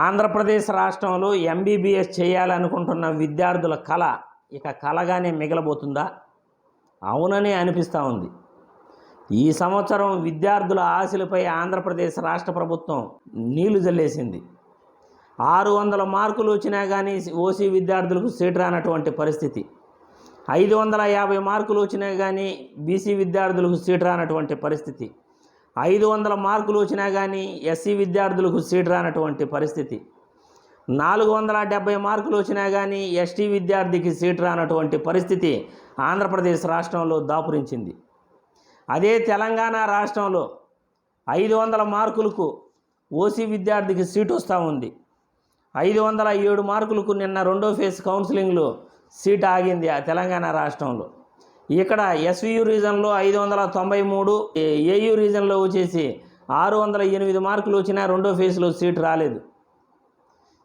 ఆంధ్రప్రదేశ్ రాష్ట్రంలో ఎంబీబీఎస్ చేయాలనుకుంటున్న విద్యార్థుల కళ ఇక కలగానే మిగలబోతుందా? అవునని అనిపిస్తూ ఉంది. ఈ సంవత్సరం విద్యార్థుల ఆశలపై ఆంధ్రప్రదేశ్ రాష్ట్ర ప్రభుత్వం నీళ్లు జల్లేసింది. 600 మార్కులు వచ్చినా కానీ ఓసీ విద్యార్థులకు సీట్ రానటువంటి పరిస్థితి. 550 మార్కులు వచ్చినా కానీ బీసీ విద్యార్థులకు సీట్ రానటువంటి పరిస్థితి. 500 మార్కులు వచ్చినా కానీ ఎస్సీ విద్యార్థులకు సీట్ రానటువంటి పరిస్థితి. 470 మార్కులు వచ్చినా కానీ ఎస్టీ విద్యార్థికి సీట్ రానటువంటి పరిస్థితి ఆంధ్రప్రదేశ్ రాష్ట్రంలో దాపురించింది. అదే తెలంగాణ రాష్ట్రంలో 500 మార్కులకు ఓసీ విద్యార్థికి సీటు వస్తూ ఉంది. 507 మార్కులకు నిన్న రెండో ఫేజ్ కౌన్సిలింగ్లో సీట్ ఆగింది ఆ తెలంగాణ రాష్ట్రంలో. ఇక్కడ ఎస్వియు రీజన్లో 593, ఏయు రీజన్లో వచ్చేసి 608 మార్కులు వచ్చినా రెండో ఫేజ్లో సీట్ రాలేదు.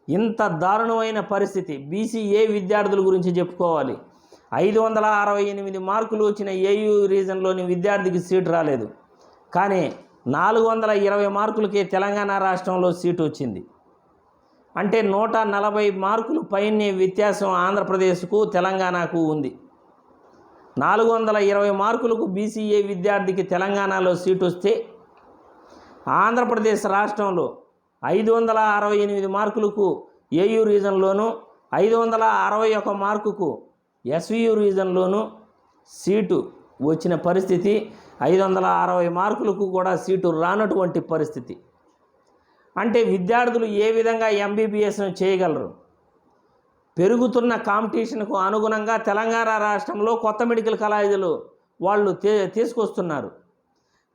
ఇంత దారుణమైన పరిస్థితి. బీసీఏ విద్యార్థుల గురించి చెప్పుకోవాలి. 568 మార్కులు వచ్చిన ఏయు రీజన్లోని విద్యార్థికి సీటు రాలేదు. కానీ 420 మార్కులకే తెలంగాణ రాష్ట్రంలో సీటు వచ్చింది. అంటే 140 మార్కులు పైనే వ్యత్యాసం ఆంధ్రప్రదేశ్కు తెలంగాణకు ఉంది. 420 మార్కులకు బీసీఏ విద్యార్థికి తెలంగాణలో సీటు వస్తే ఆంధ్రప్రదేశ్ రాష్ట్రంలో 568 మార్కులకు ఏయు రీజన్లోను 561 మార్కుకు ఎస్వియు రీజన్లోను సీటు వచ్చిన పరిస్థితి. 560 మార్కులకు కూడా సీటు రానటువంటి పరిస్థితి. అంటే విద్యార్థులు ఏ విధంగా ఎంబీబీఎస్ను చేయగలరు? పెరుగుతున్న కాంపిటీషన్కు అనుగుణంగా తెలంగాణ రాష్ట్రంలో కొత్త మెడికల్ కాలేజీలు వాళ్ళు తీసుకొస్తున్నారు.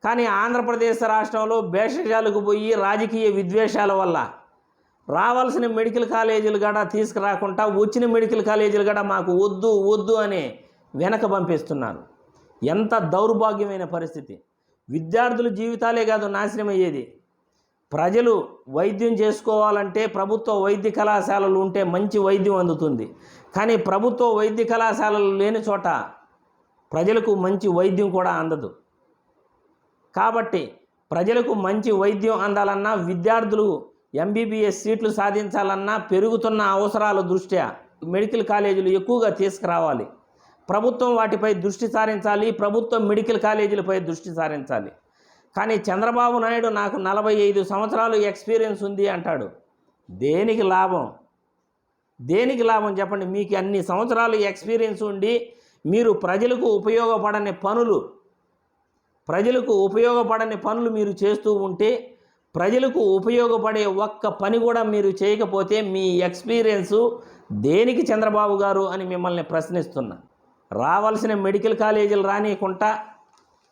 కానీ ఆంధ్రప్రదేశ్ రాష్ట్రంలో భేషజాలకు పోయి రాజకీయ విద్వేషాల వల్ల రావాల్సిన మెడికల్ కాలేజీలు కూడా తీసుకురాకుండా వచ్చిన మెడికల్ కాలేజీలు కూడా మాకు వద్దు వద్దు అని వెనక పంపిస్తున్నారు. ఎంత దౌర్భాగ్యమైన పరిస్థితి. విద్యార్థుల జీవితాలే కాదు నాశనం అయ్యేది. ప్రజలు వైద్యం చేసుకోవాలంటే ప్రభుత్వ వైద్య కళాశాలలు ఉంటే మంచి వైద్యం అందుతుంది. కానీ ప్రభుత్వ వైద్య కళాశాలలు లేని చోట ప్రజలకు మంచి వైద్యం కూడా అందదు. కాబట్టి ప్రజలకు మంచి వైద్యం అందాలన్నా, విద్యార్థులు ఎంబీబీఎస్ సీట్లు సాధించాలన్నా పెరుగుతున్న అవసరాల దృష్ట్యా మెడికల్ కాలేజీలు ఎక్కువగా తీసుకురావాలి. ప్రభుత్వం వాటిపై దృష్టి సారించాలి. ప్రభుత్వం మెడికల్ కాలేజీలపై దృష్టి సారించాలి. కానీ చంద్రబాబు నాయుడు నాకు 45 సంవత్సరాలు ఎక్స్పీరియన్స్ ఉంది అంటాడు. దేనికి లాభం? దేనికి లాభం చెప్పండి? మీకు అన్ని సంవత్సరాలు ఎక్స్పీరియన్స్ ఉండి మీరు ప్రజలకు ఉపయోగపడని పనులు మీరు చేస్తూ ఉంటే, ప్రజలకు ఉపయోగపడే ఒక్క పని కూడా మీరు చేయకపోతే మీ ఎక్స్పీరియన్సు దేనికి చంద్రబాబు గారు అని మిమ్మల్ని ప్రశ్నిస్తున్నా. రావాల్సిన మెడికల్ కాలేజీలు రానియకుండా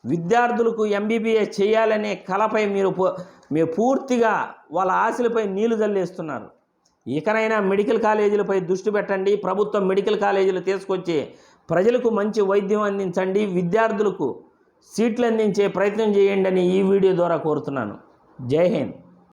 విద్యార్థులకు ఎంబీబీఎస్ చేయాలనే కళపై మీరు పూర్తిగా వాళ్ళ ఆశలపై నీళ్లు జల్లేస్తున్నారు. ఇకనైనా మెడికల్ కాలేజీలపై దృష్టి పెట్టండి. ప్రభుత్వం మెడికల్ కాలేజీలు తీసుకొచ్చి ప్రజలకు మంచి వైద్యం అందించండి. విద్యార్థులకు సీట్లు అందించే ప్రయత్నం చేయండి అని ఈ వీడియో ద్వారా కోరుతున్నాను. జై హింద్.